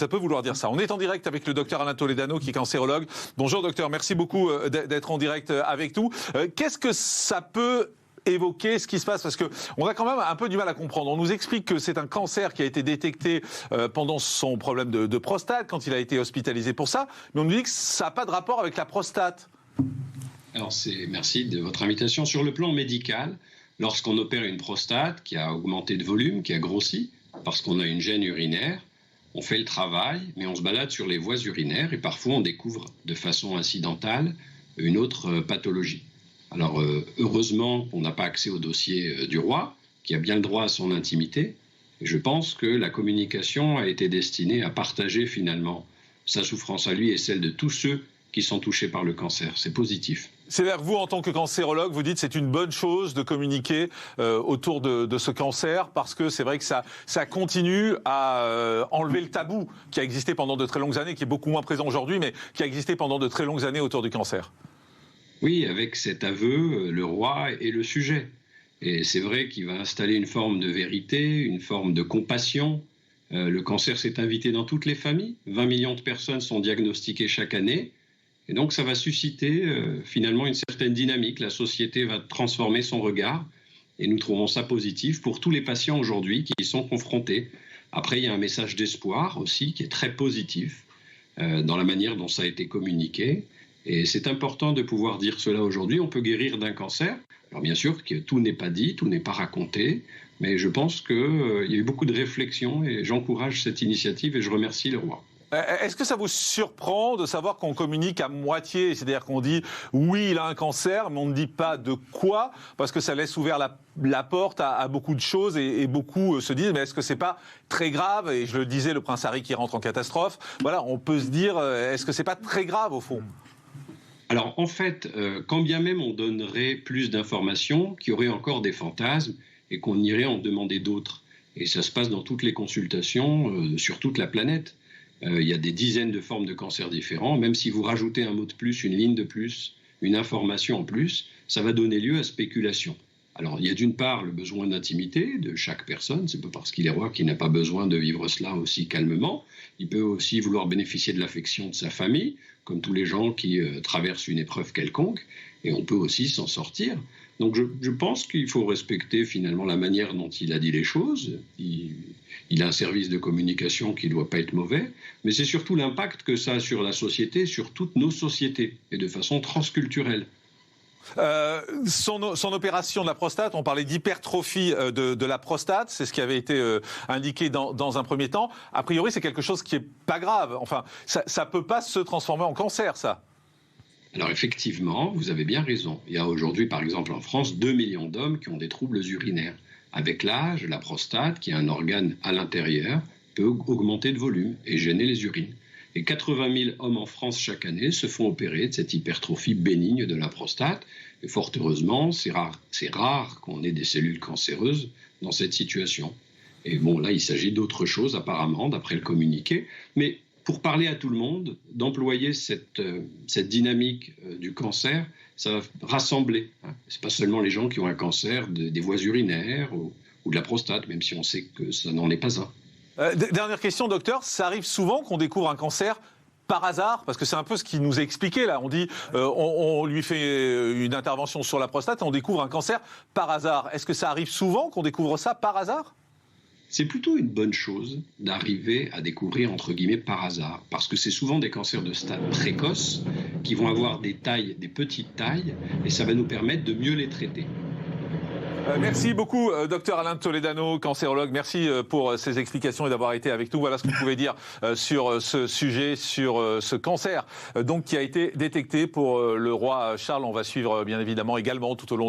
Ça peut vouloir dire ça. On est en direct avec le docteur Alain Toledano, qui est cancérologue. Bonjour docteur, merci beaucoup d'être en direct avec nous. Qu'est-ce que ça peut évoquer, ce qui se passe? Parce qu'on a quand même un peu du mal à comprendre. On nous explique que c'est un cancer qui a été détecté pendant son problème de prostate, quand il a été hospitalisé pour ça. Mais on nous dit que ça n'a pas de rapport avec la prostate. Alors merci de votre invitation. Sur le plan médical, lorsqu'on opère une prostate qui a augmenté de volume, qui a grossi, parce qu'on a une gêne urinaire, on fait le travail, mais on se balade sur les voies urinaires et parfois on découvre de façon incidentale une autre pathologie. Alors heureusement on n'a pas accès au dossier du roi, qui a bien le droit à son intimité. Et je pense que la communication a été destinée à partager finalement sa souffrance à lui et celle de tous ceux qui sont touchés par le cancer. C'est positif. C'est-à-dire que vous, en tant que cancérologue, vous dites que c'est une bonne chose de communiquer autour de ce cancer, parce que c'est vrai que ça continue à enlever le tabou qui a existé pendant de très longues années, qui est beaucoup moins présent aujourd'hui, mais qui a existé pendant de très longues années autour du cancer. Oui, avec cet aveu, le roi est le sujet. Et c'est vrai qu'il va installer une forme de vérité, une forme de compassion. Le cancer s'est invité dans toutes les familles. 20 millions de personnes sont diagnostiquées chaque année. Et donc ça va susciter finalement une certaine dynamique. La société va transformer son regard et nous trouvons ça positif pour tous les patients aujourd'hui qui y sont confrontés. Après, il y a un message d'espoir aussi qui est très positif dans la manière dont ça a été communiqué. Et c'est important de pouvoir dire cela aujourd'hui. On peut guérir d'un cancer. Alors bien sûr que tout n'est pas dit, tout n'est pas raconté, mais je pense qu'il y a eu beaucoup de réflexion et j'encourage cette initiative et je remercie le roi. Est-ce que ça vous surprend de savoir qu'on communique à moitié? C'est-à-dire qu'on dit oui, il a un cancer, mais on ne dit pas de quoi, parce que ça laisse ouvert la porte à beaucoup de choses et beaucoup se disent mais est-ce que c'est pas très grave? Et je le disais, le prince Harry qui rentre en catastrophe. Voilà, on peut se dire est-ce que c'est pas très grave au fond? Alors en fait, quand bien même on donnerait plus d'informations, qu'il y aurait encore des fantasmes et qu'on irait en demander d'autres. Et ça se passe dans toutes les consultations sur toute la planète. Il y a des dizaines de formes de cancer différents. Même si vous rajoutez un mot de plus, une ligne de plus, une information en plus, ça va donner lieu à spéculation. Alors, il y a d'une part le besoin d'intimité de chaque personne. C'est pas parce qu'il est roi qu'il n'a pas besoin de vivre cela aussi calmement. Il peut aussi vouloir bénéficier de l'affection de sa famille, comme tous les gens qui traversent une épreuve quelconque. Et on peut aussi s'en sortir. Donc je pense qu'il faut respecter finalement la manière dont il a dit les choses. Il a un service de communication qui ne doit pas être mauvais, mais c'est surtout l'impact que ça a sur la société, sur toutes nos sociétés, et de façon transculturelle. Son opération de la prostate, on parlait d'hypertrophie de la prostate, c'est ce qui avait été indiqué dans un premier temps. A priori, c'est quelque chose qui n'est pas grave. Enfin, ça ne peut pas se transformer en cancer, ça. Alors effectivement, vous avez bien raison. Il y a aujourd'hui, par exemple en France, 2 millions d'hommes qui ont des troubles urinaires. Avec l'âge, la prostate, qui est un organe à l'intérieur, peut augmenter de volume et gêner les urines. Et 80 000 hommes en France chaque année se font opérer de cette hypertrophie bénigne de la prostate. Et fort heureusement, c'est rare qu'on ait des cellules cancéreuses dans cette situation. Et bon, là, il s'agit d'autre chose apparemment, d'après le communiqué. Mais pour parler à tout le monde, d'employer cette dynamique du cancer, ça va rassembler. Ce n'est pas seulement les gens qui ont un cancer des voies urinaires ou de la prostate, même si on sait que ça n'en est pas un. Dernière question, docteur. Ça arrive souvent qu'on découvre un cancer par hasard? Parce que c'est un peu ce qui nous est expliqué là. On dit on lui fait une intervention sur la prostate et on découvre un cancer par hasard. Est-ce que ça arrive souvent qu'on découvre ça par hasard? C'est plutôt une bonne chose d'arriver à découvrir, entre guillemets, par hasard. Parce que c'est souvent des cancers de stade précoce qui vont avoir des petites tailles, et ça va nous permettre de mieux les traiter. Merci beaucoup, docteur Alain Toledano, cancérologue. Merci pour ces explications et d'avoir été avec nous. Voilà ce que vous pouvez dire sur ce sujet, sur ce cancer donc qui a été détecté pour le roi Charles. On va suivre bien évidemment également tout au long de